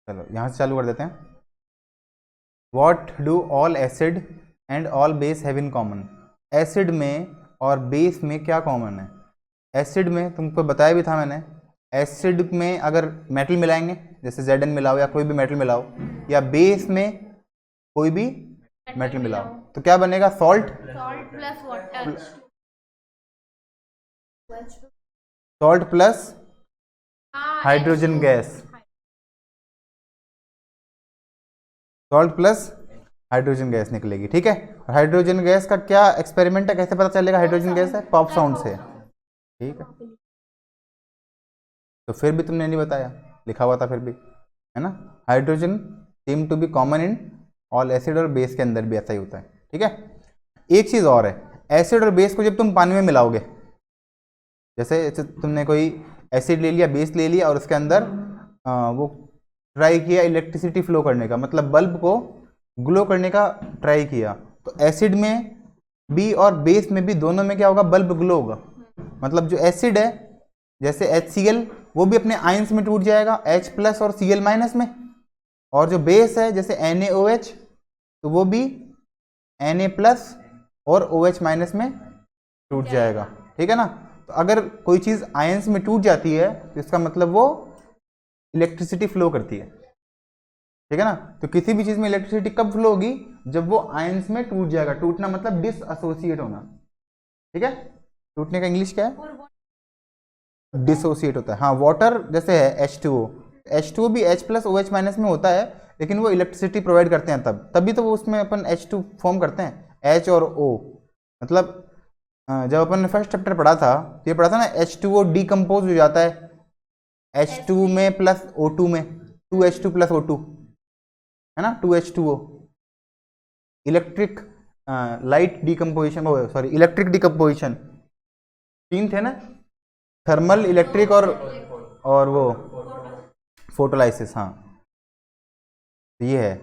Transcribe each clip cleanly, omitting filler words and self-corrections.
चलो यहाँ से चालू कर देते हैं। What do all acid and all base have in common. Acid में और बेस में क्या कॉमन है? एसिड में तुमको बताया भी था मैंने, एसिड में अगर मेटल मिलाएंगे जैसे Zn मिलाओ या कोई भी मेटल मिलाओ, या बेस में कोई भी मेटल मिलाओ, तो क्या बनेगा? Salt plus water, salt plus hydrogen gas, salt plus hydrogen gas निकलेगी। ठीक है, और हाइड्रोजन गैस का क्या एक्सपेरिमेंट है, कैसे पता चलेगा हाइड्रोजन गैस है? पॉप साउंड से। ठीक है, तो फिर भी तुमने नहीं बताया, लिखा हुआ था फिर भी, है ना। Hydrogen seem to be common in all acid और बेस के अंदर भी ऐसा ही होता है। ठीक है, एक चीज़ और है, एसिड और बेस को जब तुम पानी में मिलाओगे, जैसे तुमने कोई एसिड ले लिया, बेस ले लिया, और उसके अंदर वो ट्राई किया इलेक्ट्रिसिटी फ्लो करने का, मतलब बल्ब को ग्लो करने का ट्राई किया, तो एसिड में भी और बेस में भी, दोनों में क्या होगा? बल्ब ग्लो होगा। मतलब जो एसिड है जैसे HCl, वो भी अपने आयंस में टूट जाएगा, H प्लस और Cl माइनस में, और जो बेस है जैसे NaOH, तो वो भी Na प्लस और OH माइनस में टूट जाएगा। ठीक है ना। तो अगर कोई चीज़ आयंस में टूट जाती है तो इसका मतलब वो इलेक्ट्रिसिटी फ्लो करती है। ठीक है ना। तो किसी भी चीज़ में इलेक्ट्रिसिटी कब फ्लो होगी? जब वो आयंस में टूट जाएगा। टूटना मतलब डिसएसोसिएट होना। ठीक है, टूटने का इंग्लिश क्या है? डिसोसिएट होता है। हाँ, वाटर जैसे है H2O, H2O भी H प्लस OH माइनस में होता है, लेकिन वो इलेक्ट्रिसिटी प्रोवाइड करते हैं तभी तो वो उसमें अपन H2 फॉर्म करते हैं, H और O। मतलब जब अपन ने फर्स्ट चैप्टर पढ़ा था तो ये पढ़ा था ना, H2O डिकम्पोज हो जाता है H2 में प्लस O2 में, 2H2 प्लस O2, है ना, 2H2O। Electric light decomposition, sorry electric decomposition, तीन थे ना, थर्मल, इलेक्ट्रिक और वो फोटोलाइसिस। हाँ, तो ये है।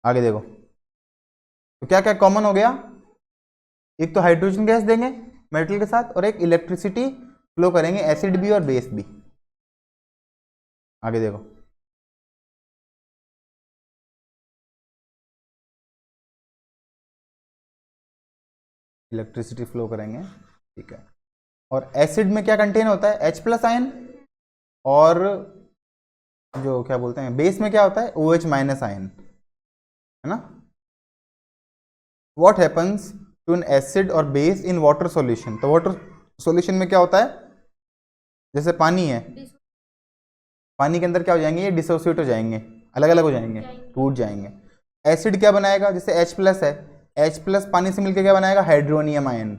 आगे देखो, तो क्या क्या कॉमन हो गया? एक तो हाइड्रोजन गैस देंगे मेटल के साथ, और एक इलेक्ट्रिसिटी फ्लो करेंगे एसिड भी और बेस भी। आगे देखो, इलेक्ट्रिसिटी फ्लो करेंगे। ठीक है, और एसिड में क्या कंटेन होता है? H प्लस आयन, और जो क्या बोलते हैं बेस में क्या होता है? OH माइनस आयन, है ना। What happens to an acid और बेस इन वाटर सॉल्यूशन? तो वाटर सॉल्यूशन में क्या होता है? जैसे पानी है, पानी के अंदर क्या हो जाएंगे? ये डिसोसिएट हो जाएंगे, अलग अलग हो जाएंगे, टूट जाएंगे। एसिड क्या बनाएगा? जैसे H प्लस है, H प्लस पानी से मिलकर क्या बनाएगा? Hydronium ion,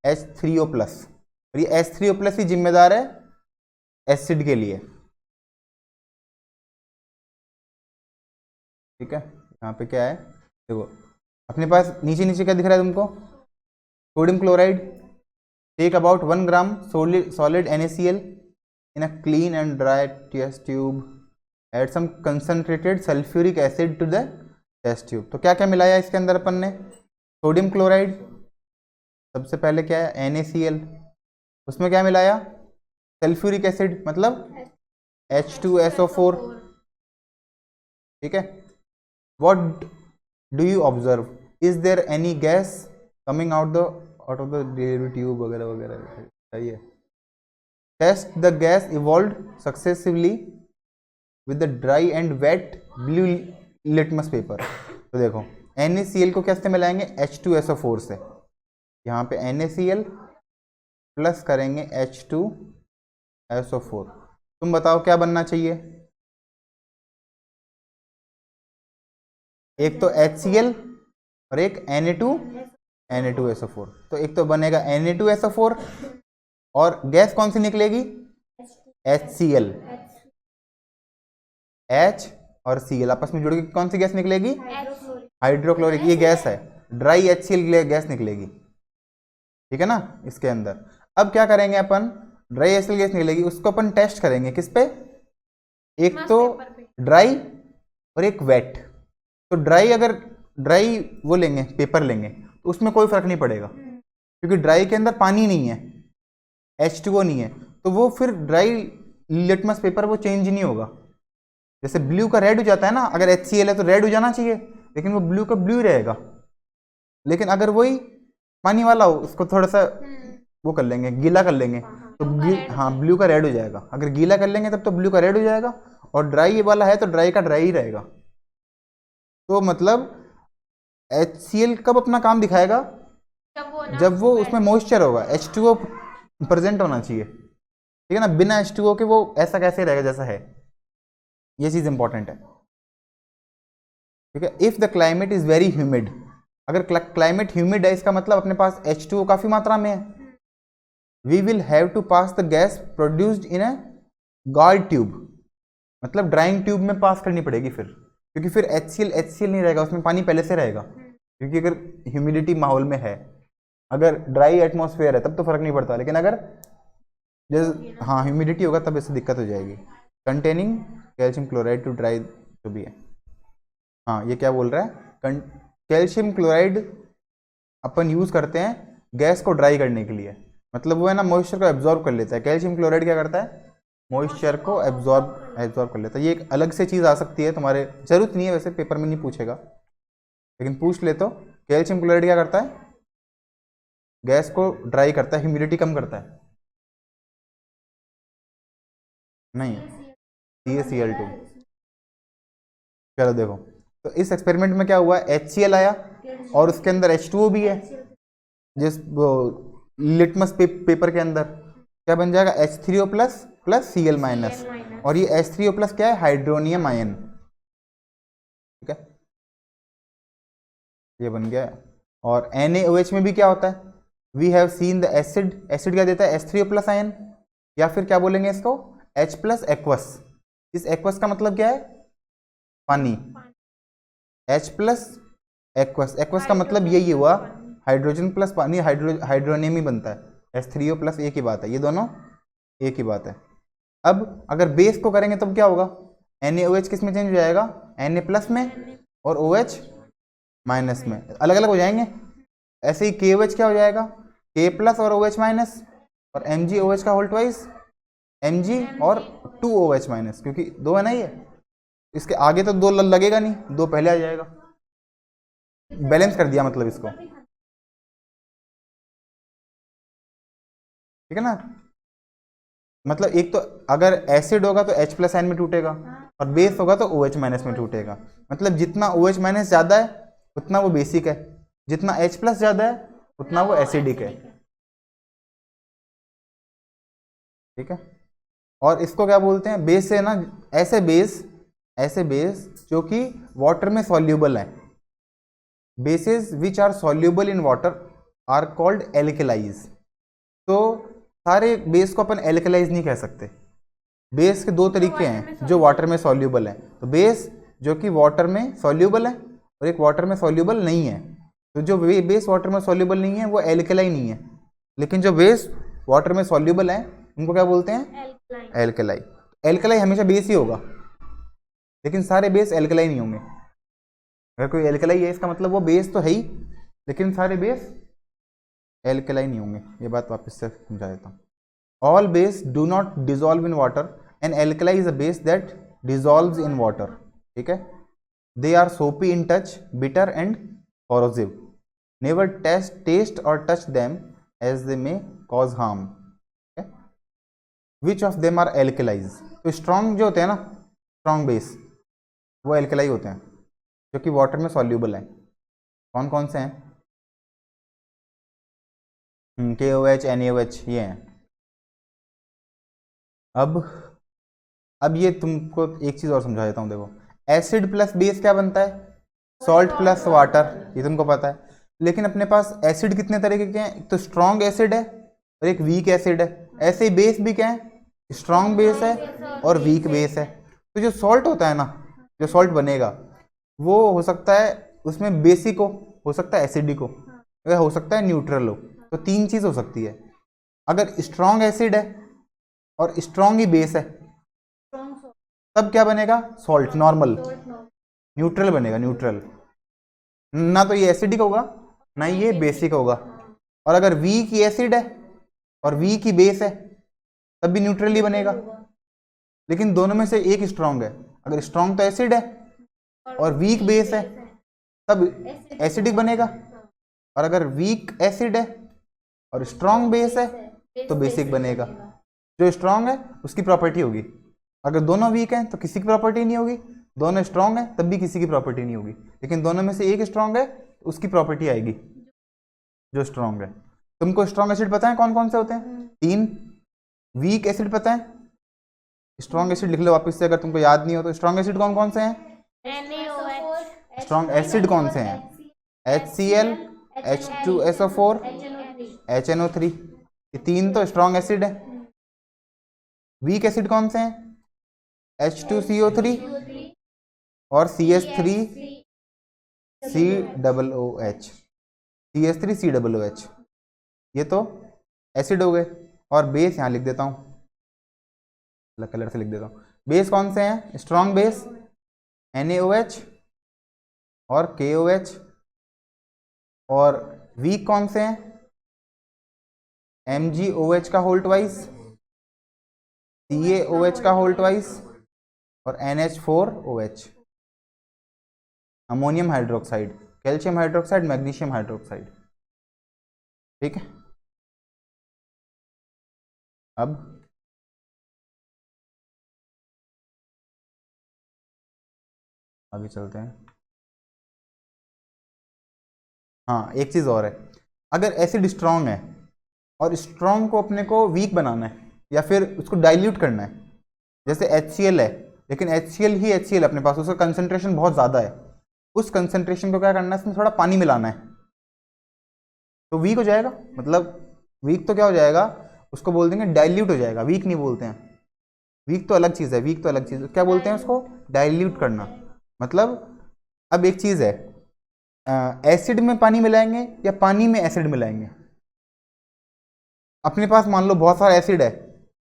H3O plus. और ये H3O प्लस ही जिम्मेदार है एसिड के लिए। ठीक है, यहाँ पे क्या है देखो, अपने पास नीचे नीचे क्या दिख रहा है तुमको? Sodium chloride. Take about 1 gram solid NaCl in a clean and dry test tube. Add some concentrated sulfuric acid to the test tube. तो क्या क्या मिलाया इसके अंदर अपन ने? सोडियम क्लोराइड, सबसे पहले क्या है? NaCl, उसमें क्या मिलाया? सल्फ्यूरिक एसिड, मतलब H2SO4। ठीक है, what do you observe? Is there any gas coming out of the delivery tube वगैरह वगैरह? सही है। Test the gas evolved successively with the dry and wet blue litmus paper. तो देखो, NaCl को कैसे मिलाएंगे? H2SO4 से। यहाँ पे NaCl प्लस करेंगे H2SO4। तुम बताओ क्या बनना चाहिए? एक तो HCl और एक Na2SO4। तो एक तो बनेगा Na2SO4, और गैस कौन सी निकलेगी? HCl, H और Cl आपस में जुड़ के कौन सी गैस निकलेगी? हाइड्रोक्लोरिक। ये गैस है, ड्राई HCl गैस निकलेगी। ठीक है ना। इसके अंदर अब क्या करेंगे अपन? ड्राई HCl गैस निकलेगी, उसको अपन टेस्ट करेंगे किस पे? एक तो ड्राई और एक वेट। तो ड्राई, अगर ड्राई वो लेंगे, पेपर लेंगे, तो उसमें कोई फर्क नहीं पड़ेगा, क्योंकि ड्राई के अंदर पानी नहीं है, H2O नहीं है, तो वो फिर ड्राई लिटमस पेपर वो चेंज नहीं होगा। जैसे ब्लू का रेड हो जाता है ना, अगर HCl है तो रेड हो जाना चाहिए, लेकिन वो ब्लू का ब्लू रहेगा। लेकिन अगर वही पानी वाला हो, उसको थोड़ा सा वो कर लेंगे, गीला कर लेंगे, तो हाँ ब्लू का रेड हो जाएगा। अगर गीला कर लेंगे तब तो ब्लू का रेड हो जाएगा, और ड्राई वाला है तो ड्राई का ड्राई ही रहेगा। तो मतलब HCl कब अपना काम दिखाएगा? जब वो उसमें मॉइस्चर होगा, H2O प्रेजेंट होना चाहिए, ठीक है ना। बिना H2O के वो ऐसा कैसे रहेगा जैसा है, ये चीज इंपॉर्टेंट है, ठीक है। If the climate is very humid, अगर क्लाइमेट ह्यूमिड है इसका मतलब अपने पास H2O काफी मात्रा में है। We will have to pass the gas produced in a guard tube, मतलब ड्राइंग ट्यूब में पास करनी पड़ेगी फिर, क्योंकि फिर HCl नहीं रहेगा, उसमें पानी पहले से रहेगा, क्योंकि अगर ह्यूमिडिटी माहौल में है। अगर ड्राई एटमॉस्फेयर है तब तो फर्क नहीं पड़ता, लेकिन अगर जैसे हाँ ह्यूमिडिटी होगा तब इससे दिक्कत हो जाएगी। Containing calcium chloride to dry जो भी है। हाँ ये क्या बोल रहा है, कैल्शियम क्लोराइड अपन यूज करते हैं गैस को ड्राई करने के लिए, मतलब वो है ना मॉइस्चर को एब्जॉर्ब कर लेता है। कैल्शियम क्लोराइड क्या करता है, मॉइस्चर को एब्जॉर्ब कर लेता है। ये एक अलग से चीज़ आ सकती है, तुम्हारे जरूरत नहीं है वैसे, पेपर में नहीं पूछेगा, लेकिन पूछ ले तो। कैल्शियम क्लोराइड क्या करता है, गैस को ड्राई करता है, ह्यूमिडिटी कम करता है। नहीं, CaCl2। चलो देखो, तो इस एक्सपेरिमेंट में क्या हुआ, HCl आया और उसके अंदर H2O भी है। जिस लिटमस पेपर के अंदर क्या बन जाएगा, H3O plus plus Cl minus, और ये H3O प्लस क्या है, हाइड्रोनियम आयन, ठीक है, ये बन गया। और NaOH में भी क्या होता है, we have seen the acid क्या देता है, H3O प्लस आयन, या फिर क्या बोलेंगे इसको, H प्लस एक्वस। इस एक्वस का मतलब क्या है, पानी। H प्लस एक्वस, एक्वस का मतलब यही हुआ, हाइड्रोजन प्लस पानी, हाइड्रोनियम ही बनता है। H3O प्लस एक ही बात है, ये दोनों एक ही बात है। अब अगर बेस को करेंगे तब क्या होगा, NaOH किस में चेंज हो जाएगा, Na प्लस में, और OH माइनस में, अलग अलग हो जाएंगे। ऐसे ही KOH क्या हो जाएगा, K प्लस और OH माइनस, और MgOH का होल ट्वाइस Mg और 2OH माइनस, क्योंकि दो है ना ये, इसके आगे तो दो लगेगा नहीं, दो पहले आ जाएगा। बैलेंस कर दिया मतलब इसको, ठीक है ना। मतलब एक तो अगर एसिड होगा तो H प्लस आयन में टूटेगा, और बेस होगा तो OH माइनस में टूटेगा। मतलब जितना OH माइनस ज्यादा है उतना वो बेसिक है, जितना H प्लस ज्यादा है उतना वो एसिडिक है, ठीक है। और इसको क्या बोलते हैं, बेस है ना, ऐसे बेस जो कि वाटर में सॉल्यूबल है, bases which are soluble in water are called alkalies. तो सारे बेस को अपन एल्केलाइज नहीं कह सकते। बेस के दो तरीके हैं जो वाटर में सॉल्यूबल है, तो बेस जो कि वाटर में सॉल्यूबल है और एक वाटर में सॉल्यूबल नहीं है। तो जो बेस वाटर में सॉल्यूबल नहीं है वो एल्केलाई नहीं है, लेकिन जो बेस वाटर में सॉल्यूबल है उनको क्या बोलते हैं, एल्केलाई। एल्केलाई हमेशा बेस ही होगा, लेकिन सारे बेस एल्केलाई नहीं होंगे। अगर कोई एल्केलाई है इसका मतलब वो बेस तो है ही, लेकिन सारे बेस एल्केलाई नहीं होंगे। ये बात वापस से समझा देता हूँ। All base do not dissolve in water, and alkali is a base that dissolves in water, ठीक है। दे आर सोपी in touch, bitter and corrosive. Never taste or touch them as they may cause harm. Okay? Which of them are alkalis? तो strong जो होते हैं ना, strong base, वो alkali होते हैं जो कि वाटर में soluble है। कौन कौन से हैं, KOH, NaOH ये हैं। अब ये तुमको एक चीज और समझा देता हूँ। देखो, एसिड प्लस बेस क्या बनता है, सॉल्ट प्लस वाटर, ये तुमको पता है। लेकिन अपने पास एसिड कितने तरीके के हैं, एक तो स्ट्रॉन्ग एसिड है और एक वीक एसिड है। ऐसे ही बेस भी क्या है, स्ट्रॉन्ग बेस है और वीक बेस है। तो जो सॉल्ट होता है ना, जो सॉल्ट बनेगा वो हो सकता है उसमें बेसिक हो सकता है एसिडिक हो सकता है न्यूट्रल हो। तो तीन चीज हो सकती है। अगर स्ट्रॉन्ग एसिड है और स्ट्रॉन्ग ही बेस है तब क्या बनेगा, सॉल्ट नॉर्मल, न्यूट्रल बनेगा, न्यूट्रल। ना तो ये एसिडिक होगा ना ये बेसिक होगा। और अगर वीक ही एसिड है और वीक ही बेस है तब भी न्यूट्रल ही बनेगा। लेकिन दोनों में से एक स्ट्रांग है। अगर स्ट्रांग तो एसिड है और वीक बेस है तब एसिडिक बनेगा, और अगर वीक एसिड है और स्ट्रांग बेस है तो बेसिक बनेगा। जो स्ट्रांग है उसकी प्रॉपर्टी होगी, अगर दोनों वीक हैं तो किसी की प्रॉपर्टी नहीं होगी, दोनों स्ट्रांग है तब भी किसी की प्रॉपर्टी नहीं होगी, लेकिन दोनों में से एक स्ट्रांग है तो उसकी प्रॉपर्टी आएगी जो स्ट्रांग है। तुमको स्ट्रांग एसिड पता है कौन कौन से होते हैं? 3। वीक एसिड पता है? स्ट्रांग एसिड लिख लो वापस से अगर तुमको याद नहीं हो तो। स्ट्रांग एसिड कौन कौन से हैं? स्ट्रांग एसिड कौन से हैं? HCl, H2SO4, HNO3, ये 3 तो स्ट्रांग एसिड है। वीक एसिड कौन से हैं? H2CO3 और CS3COOH, CS3COOH, ये तो एसिड हो गए। और बेस यहाँ लिख देता हूँ, अलग कलर से लिख देता हूँ। बेस कौन से हैं? स्ट्रांग बेस NaOH और KOH, और वीक कौन से हैं? MgOH का होल ट्वाइस, CaOH का होल ट्वाइस और NH4OH, ammonium hydroxide, calcium hydroxide, magnesium hydroxide. ठीक है, अब आगे चलते हैं। हाँ, एक चीज़ और है, अगर एसिड स्ट्रांग है और स्ट्रांग को अपने को वीक बनाना है या फिर उसको डाइल्यूट करना है, जैसे HCl है लेकिन HCl ही HCl अपने पास, उसका कंसंट्रेशन बहुत ज़्यादा है, उस कंसंट्रेशन को क्या करना है? इसमें थोड़ा पानी मिलाना है तो वीक हो जाएगा। मतलब वीक तो क्या हो जाएगा, उसको बोल देंगे डाइल्यूट हो जाएगा, वीक नहीं बोलते हैं। वीक तो अलग चीज़ है, वीक तो अलग चीज़ है, क्या बोलते हैं उसको? डाइल्यूट करना। मतलब अब एक चीज़ है, एसिड में पानी मिलाएंगे या पानी में एसिड मिलाएंगे। अपने पास मान लो बहुत सारा एसिड है,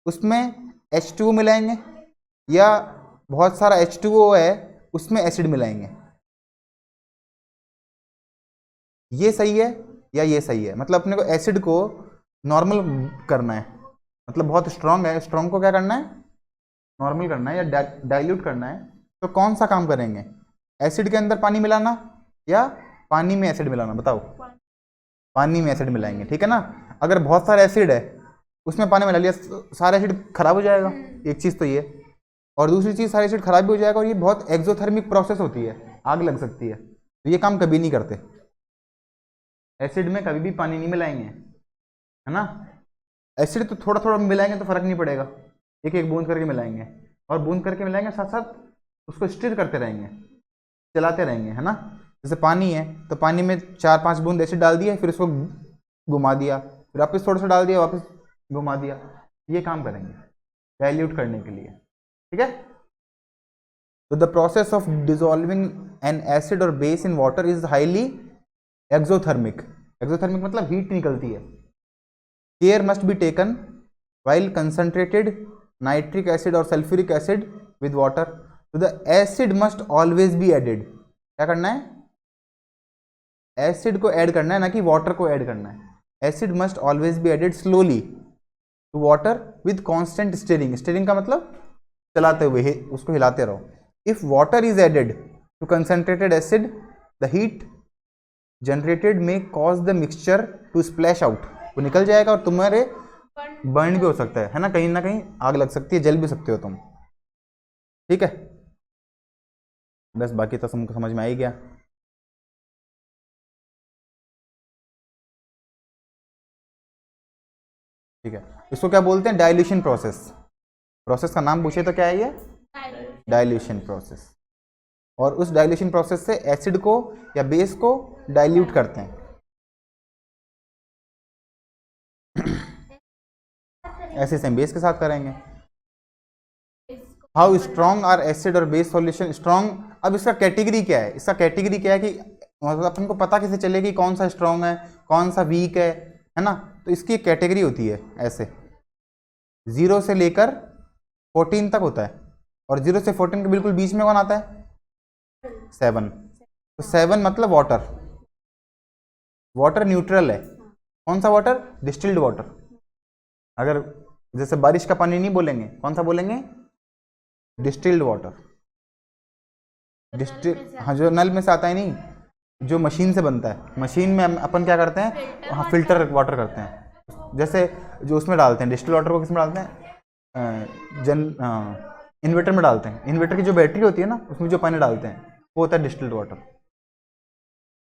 उसमें H2O मिलाएंगे, या बहुत सारा H2O है उसमें एसिड मिलाएंगे। ये सही है या ये सही है? मतलब अपने को एसिड को नॉर्मल करना है, मतलब बहुत स्ट्रांग है, स्ट्रांग को क्या करना है? नॉर्मल करना है या डाइल्यूट करना है। तो कौन सा काम करेंगे? एसिड के अंदर पानी मिलाना या पानी में एसिड मिलाना? बताओ। पानी में एसिड मिलाएंगे, ठीक है ना। अगर बहुत सारा एसिड है उसमें पानी मिला लिया, सारा एसिड खराब हो जाएगा, एक चीज़ तो ये, और दूसरी चीज़ सारा एसिड खराब भी हो जाएगा, और ये बहुत एक्सोथर्मिक प्रोसेस होती है, आग लग सकती है, तो ये काम कभी नहीं करते। एसिड में कभी भी पानी नहीं मिलाएंगे, है ना। एसिड तो थोड़ा थोड़ा मिलाएंगे तो फर्क नहीं पड़ेगा, एक एक बूंद करके मिलाएंगे, और बूंद करके मिलाएंगे, साथ साथ उसको स्टिर करते रहेंगे, चलाते रहेंगे, है ना। जैसे पानी है तो पानी में 4-5 बूंद एसिड डाल दिया, फिर उसको घुमा दिया, फिर वापस थोड़ा सा डाल दिया, वापस घुमा दिया, ये काम करेंगे डाइल्यूट करने के लिए, ठीक है। तो the process of dissolving an acid और base in water is highly exothermic. Exothermic मतलब हीट निकलती है। Care must be taken while concentrated nitric acid or sulfuric acid with water, so the acid must always be added। क्या करना है? Acid को add करना है, ना कि वाटर को ऐड करना है। Acid must always be added slowly to water with constant stirring. Stirring का मतलब चलाते हुए, उसको हिलाते रहो। If water is added to concentrated acid, the heat generated may cause the mixture to splash out. वो निकल जाएगा और तुम्हारे बर्न भी हो सकता है ना कहीं आग लग सकती है, जल भी सकते हो तुम, ठीक है। बस बाकी तो तुमको समझ में आ ही गया। ठीक है, इसको क्या बोलते हैं? Dilution process. प्रोसेस का नाम पूछे तो क्या है ये? Dilution process. और उस डाइल्यूशन प्रोसेस से एसिड को या बेस को डाइल्यूट करते हैं। ऐसे सेम बेस के साथ करेंगे। हाउ स्ट्रॉन्ग आर एसिड और बेस सॉल्यूशन? स्ट्रॉन्ग, अब इसका कैटेगरी क्या है? इसका कैटेगरी क्या है कि मतलब अपन को पता कैसे चले कि कौन सा स्ट्रॉन्ग है कौन सा वीक है ना। तो इसकी एक कैटेगरी होती है, ऐसे 0 से लेकर 14 तक होता है, और 0 से 14 के बिल्कुल बीच में कौन आता है? 7। तो 7 मतलब वाटर। वाटर न्यूट्रल है। कौन सा वाटर? Distilled water. अगर जैसे बारिश का पानी नहीं बोलेंगे, कौन सा बोलेंगे? डिस्टिल्ड वाटर, डिस्टिल, हाँ जो नल में से आता है नहीं, जो मशीन से बनता है, मशीन में अपन क्या करते हैं, हाँ फिल्टर वाटर करते हैं, जैसे जो उसमें डालते हैं डिस्टिल वाटर को, किसमें डालते हैं, इन्वर्टर में डालते हैं, इन्वर्टर की जो बैटरी होती है ना उसमें जो पानी डालते हैं वो होता है डिस्टिल्ड वाटर।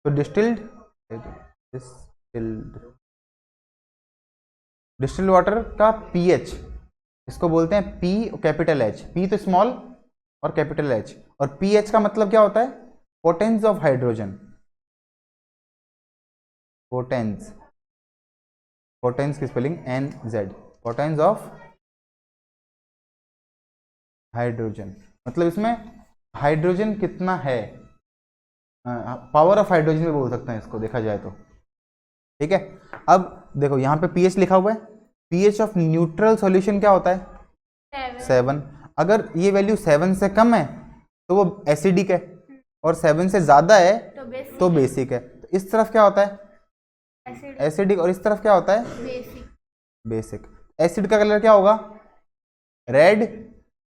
तो डिस्टिल्ड डिस्टिल्ड वाटर का पीएच, इसको बोलते हैं पी कैपिटल एच, पी तो स्मॉल और कैपिटल एच, और पीएच का मतलब क्या होता है, potenz of hydrogen, potenz, potenz की spelling N Z, potenz of hydrogen, मतलब इसमें हाइड्रोजन कितना है, पावर ऑफ हाइड्रोजन भी बोल सकते हैं इसको देखा जाए तो, ठीक है। अब देखो यहाँ पे पीएच लिखा हुआ है, पीएच ऑफ न्यूट्रल सॉल्यूशन क्या होता है, 7। अगर ये वैल्यू 7 से कम है तो वो एसिडिक है, और 7 से ज्यादा है तो बेसिक है। तो इस तरफ क्या होता है, एसिडिक, और इस तरफ क्या होता है, बेसिक। एसिड का कलर क्या होगा, रेड,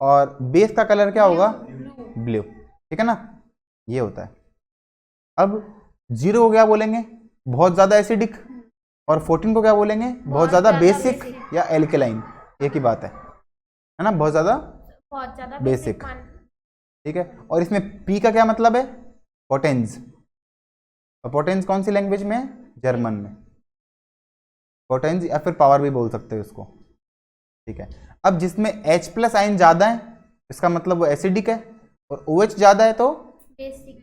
और बेस का कलर क्या होगा, ब्लू, ठीक है ना, ये होता है। अब 0 को क्या बोलेंगे, बहुत ज्यादा एसिडिक, और 14 को क्या बोलेंगे, बहुत ज्यादा बेसिक या एल्केलाइन, एक ही बात है ना, बहुत ज्यादा बेसिक, ठीक है। और इसमें पी का क्या मतलब है, पोटेंस, और पोटेंस कौन सी लैंग्वेज में है, जर्मन में, पोटेंस या फिर पावर भी बोल सकते हो इसको, ठीक है। अब जिसमें H प्लस आयन ज्यादा है इसका मतलब वो एसिडिक है, और OH ज्यादा है तो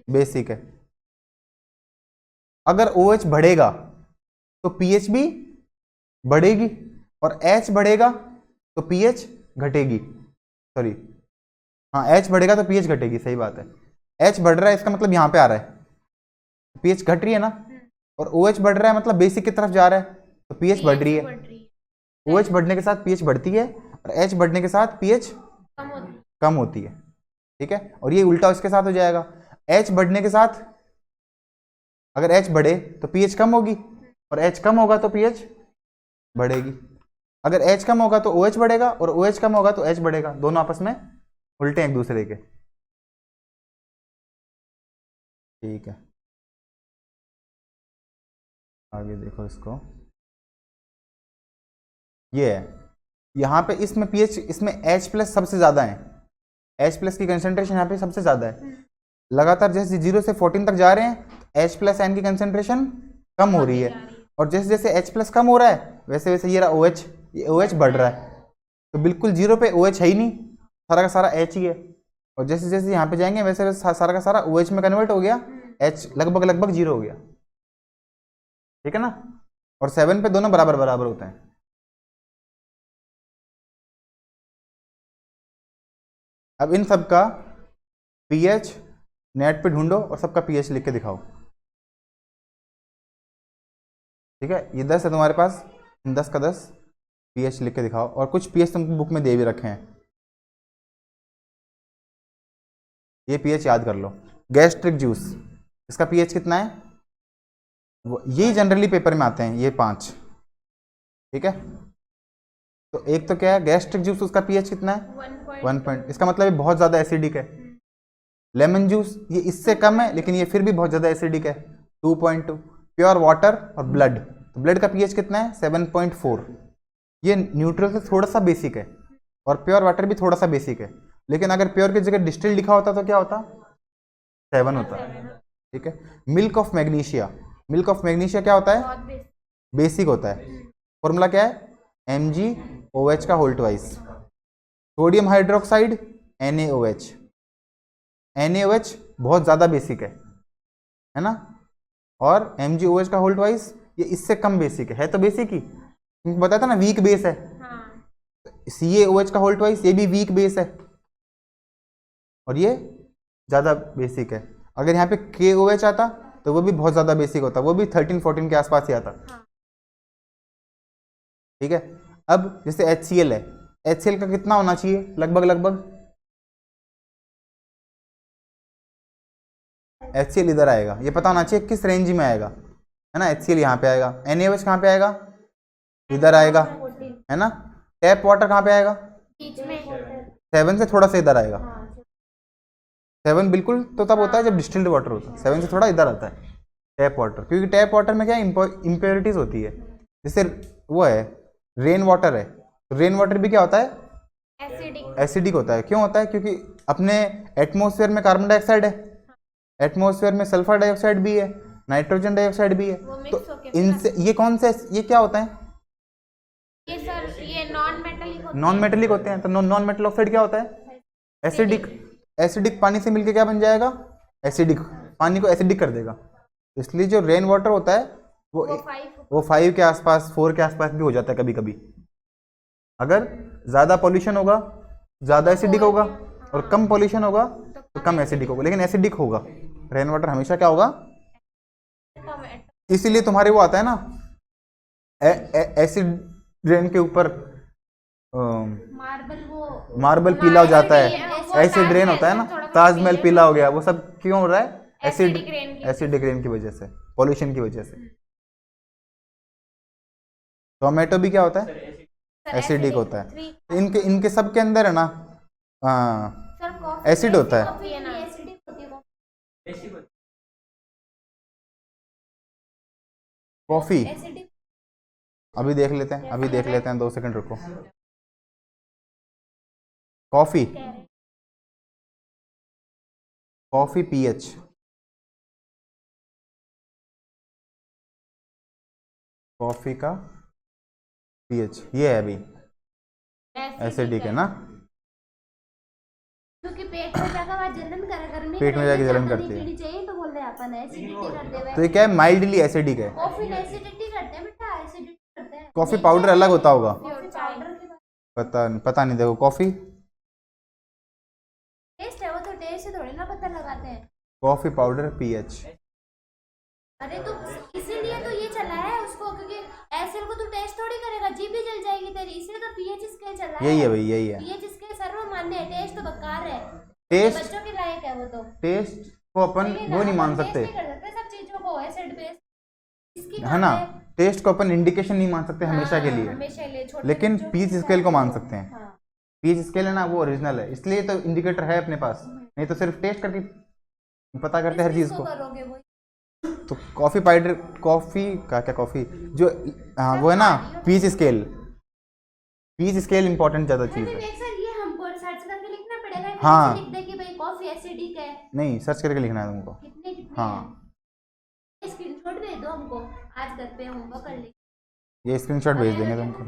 बेसिक है। अगर OH बढ़ेगा तो pH भी बढ़ेगी, और H बढ़ेगा तो pH घटेगी, सॉरी हाँ H बढ़ेगा तो pH घटेगी, सही बात है। H बढ़ रहा है इसका मतलब यहाँ पे आ रहा है, pH घट रही है ना, और OH बढ़ रहा है मतलब बेसिक की तरफ जा रहा है तो pH बढ़ रही है। OH बढ़ने के साथ pH बढ़ती है, और H बढ़ने के साथ pH कम होती है, ठीक है। और ये उल्टा उसके साथ हो जाएगा, H बढ़ने के साथ अगर H बढ़े तो pH कम होगी, और H कम होगा तो pH बढ़ेगी। अगर H कम होगा तो OH बढ़ेगा, और OH कम होगा तो H बढ़ेगा, दोनों आपस में उल्टे एक दूसरे के, ठीक है। आगे देखो इसको, ये है यहाँ पे, इसमें pH, इसमें H प्लस सबसे ज्यादा है, H प्लस की कंसेंट्रेशन यहाँ पे सबसे ज्यादा है। लगातार जैसे 0 से 14 तक जा रहे हैं H प्लस आयन की कंसेंट्रेशन कम हो रही है, और जैसे जैसे H प्लस कम हो रहा है वैसे वैसे ये रहा OH, ये OH बढ़ रहा है। तो बिल्कुल 0 पे OH है ही नहीं, सारा का सारा H ही है, और जैसे जैसे यहाँ पे जाएंगे वैसे वैसे सारा का सारा OH में कन्वर्ट हो गया, H लगभग 0 हो गया, ठीक है ना। और 7 पे दोनों बराबर बराबर होते हैं। अब इन सब का pH नेट पे ढूंढो और सबका pH लिख के दिखाओ, ठीक है। ये 10 है तुम्हारे पास, इन 10 का 10 pH लिख के दिखाओ, और कुछ pH तुमको बुक में दे भी रखे हैं, ये pH याद कर लो। गैस्ट्रिक जूस, इसका pH कितना है, ये जनरली पेपर में आते हैं ये 5, ठीक है। तो एक तो क्या है गैस्ट्रिक जूस, उसका pH कितना है 1 इसका मतलब ये बहुत ज्यादा एसिडिक है। लेमन जूस ये इससे कम है लेकिन ये फिर भी बहुत ज्यादा एसिडिक है 2.2। प्योर वाटर और ब्लड, तो ब्लड का pH कितना है 7.4, ये न्यूट्रल से थोड़ा सा बेसिक है, और प्योर वाटर भी थोड़ा सा बेसिक है। लेकिन अगर प्योर की जगह डिस्टिल लिखा होता तो क्या होता, 7 होता, ठीक है। Milk of magnesia, milk of magnesia क्या होता है, बेसिक होता है। फॉर्मूला क्या है, MgOH का whole twice. Sodium hydroxide NaOH, NaOH बहुत ज़्यादा बेसिक है ना, और MgOH का होल ट्वाइस ये इससे कम बेसिक है तो बेसिक ही, तुमको बताया था ना वीक बेस है। हाँ। CaOH का होल ट्वाइस ये भी वीक बेस है, और ये ज़्यादा बेसिक है। अगर यहाँ पे KOH आता तो वो भी बहुत ज़्यादा बेसिक होता, वो भी 13-14 के आसपास ही आता, ठीक है। अब जैसे HCl है, HCl का कितना होना चाहिए, लगभग HCl इधर आएगा, ये पता होना चाहिए किस रेंज में आएगा, है ना। HCl यहाँ पे आएगा, NaOH कहाँ पे आएगा, इधर आएगा, है ना। टैप वाटर कहाँ पे आएगा, 7 से थोड़ा सा इधर आएगा। हाँ 7 बिल्कुल तो तब होता है जब डिस्टिल्ड वाटर होता है, 7 से थोड़ा इधर आता है टैप वाटर, क्योंकि टैप वाटर में क्या इम्प्योरिटीज होती है। जैसे वो है रेन वाटर है, तो रेन वाटर भी क्या होता है, एसिडिक होता है। क्यों होता है, क्योंकि अपने एटमॉस्फेयर में कार्बन डाइऑक्साइड है, एटमॉस्फेयर में सल्फर डाइऑक्साइड भी है, नाइट्रोजन डाइऑक्साइड भी है, तो इनसे ये कौन से, ये क्या होता है, ये सर ये नॉन मेटेलिक होते हैं। तो नॉन मेटल ऑक्साइड क्या होता है, एसिडिक। एसिडिक पानी से मिलके क्या बन जाएगा, एसिडिक, पानी को एसिडिक कर देगा। इसलिए जो रेन वाटर होता है वो 5 के आसपास, 4 के आसपास भी हो जाता है कभी कभी। अगर ज़्यादा पॉल्यूशन होगा ज़्यादा एसिडिक होगा, और कम पॉल्यूशन होगा तो कम एसिडिक होगा, लेकिन एसिडिक होगा। रेन वाटर हमेशा क्या होगा, इसीलिए तुम्हारे वो आता है ना एसिड रेन के ऊपर मार्बल पीला हो जाता है, एसिड रेन होता है ना, ताजमहल पीला हो गया, वो सब क्यों हो रहा है, एसिडिक रेन की वजह से, पॉल्यूशन की वजह से। टोमेटो भी क्या होता है, एसिडिक होता है। इनके सब के अंदर है ना एसिड होता है। कॉफी अभी देख लेते हैं, 2 सेकंड रुको। कॉफी पीएच, कॉफी का पीएच ये है, अभी एसिडिक है ना, क्योंकि पेट में जाकर वहाँ जलन करनी, पेट में जाके जलन करती है, पीनी चाहिए, तो बोलते हैं अपन एसिडिटी करते हैं। तो ये क्या है, माइल्डली एसिडिक है। कॉफी में एसिडिटी करते हैं बेटा, एसिडिटी करते हैं। कॉफी पाउडर अलग होता होगा, पाउडर की पता नहीं, देखो कॉफी टेस्ट है, वो तो टेस्ट से थोड़ी ना पता लगाते हैं। कॉफी पाउडर पीएच, अरे तो इसीलिए तो ये चला है उसको, क्योंकि एसिड को तू टेस्ट थोड़ी करेगा, जीभ भी जल जाएगी तेरी, इसलिए तो पीएच स्केल चला है। यही है भाई, यही है पीएच स्केल सर्वमान्य है, टेस्ट तो बेकार है, टेस्ट बच्चों के लायक है वो तो। टेस्ट को अपन वो नहीं मान सकते, नहीं कर सकते सब चीजों को, एसिड बेस इसकी है ना, टेस्ट को अपन इंडिकेशन नहीं मान सकते हमेशा के लिए, हमेशा लिए, लेकिन पीच स्केल को मान सकते हैं। हाँ। पीच स्केल है ना, वो ओरिजिनल है, इसलिए तो इंडिकेटर है अपने पास, नहीं तो सिर्फ टेस्ट करके पता करते हर चीज को। करोगे वो तो कॉफी पाउडर, कॉफी का क्या, कॉफी जो वो है ना पीच स्केल इंपॉर्टेंट ज्यादा चीज है। सर ये हमको सर्च करके लिखना पड़ेगा, हाँ, लिख दे कि भाई कॉफी एसिडिक है, नहीं सर्च करके लिखना है तुमको। कितने हाँ, स्क्रीनशॉट भेज दो हमको, आज घर पे होमवर्क कर लेंगे, ये स्क्रीनशॉट भेज देंगे तुमको।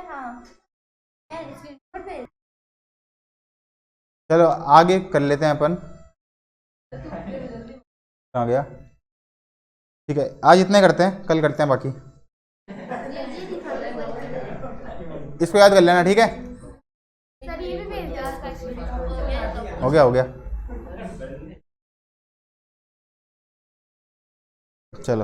हाँ स्क्रीनशॉट भेज। चलो आगे कर लेते हैं अपन, आ गया, ठीक है, आज इतने करते हैं, कल करते हैं बाकी। इसको याद कर लेना, ठीक है, सर ये भी भेज दो आज का स्क्रीनशॉट। हो गया चलो।